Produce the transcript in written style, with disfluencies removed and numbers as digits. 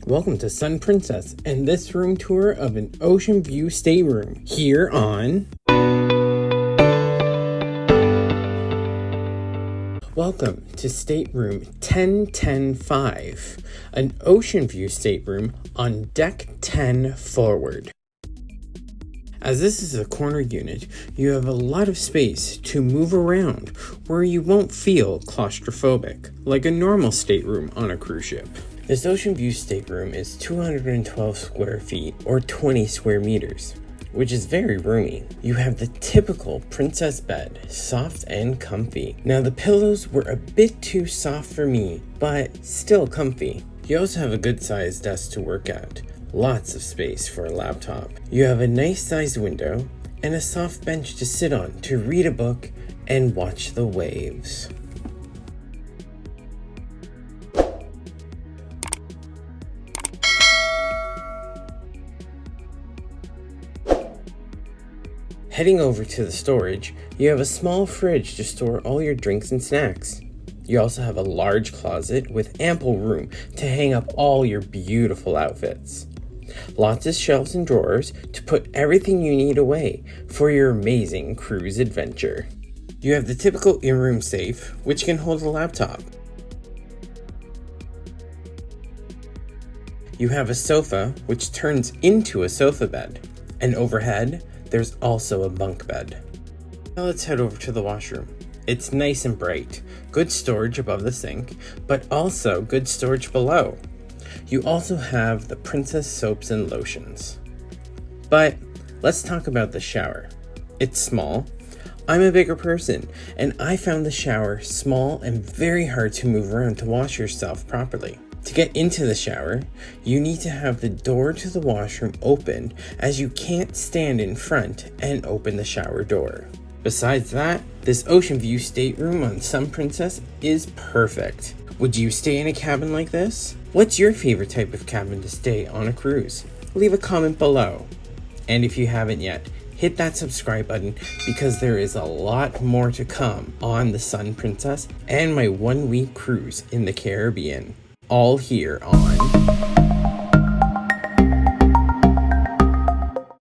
Welcome to Sun Princess and this room tour of an ocean view stateroom here on... Welcome to Stateroom 10-10-5, an ocean view stateroom on deck 10 forward. As this is a corner unit, you have a lot of space to move around where you won't feel claustrophobic, like a normal stateroom on a cruise ship. This ocean view stateroom is 212 square feet or 20 square meters, which is very roomy. You have the typical princess bed, soft and comfy. Now the pillows were a bit too soft for me, but still comfy. You also have a good sized desk to work at. Lots of space for a laptop. You have a nice sized window and a soft bench to sit on to read a book and watch the waves. Heading over to the storage, you have a small fridge to store all your drinks and snacks. You also have a large closet with ample room to hang up all your beautiful outfits. Lots of shelves and drawers to put everything you need away for your amazing cruise adventure. You have the typical in-room safe, which can hold a laptop. You have a sofa, which turns into a sofa bed. And overhead, there's also a bunk bed. Now let's head over to the washroom. It's nice and bright, good storage above the sink, but also good storage below. You also have the princess soaps and lotions. But let's talk about the shower. It's small. I'm a bigger person, and I found the shower small and very hard to move around to wash yourself properly. To get into the shower, you need to have the door to the washroom open, as you can't stand in front and open the shower door. Besides that, this ocean view stateroom on Sun Princess is perfect. Would you stay in a cabin like this? What's your favorite type of cabin to stay on a cruise? Leave a comment below. And if you haven't yet, hit that subscribe button because there is a lot more to come on the Sun Princess and my 1-week cruise in the Caribbean. All here on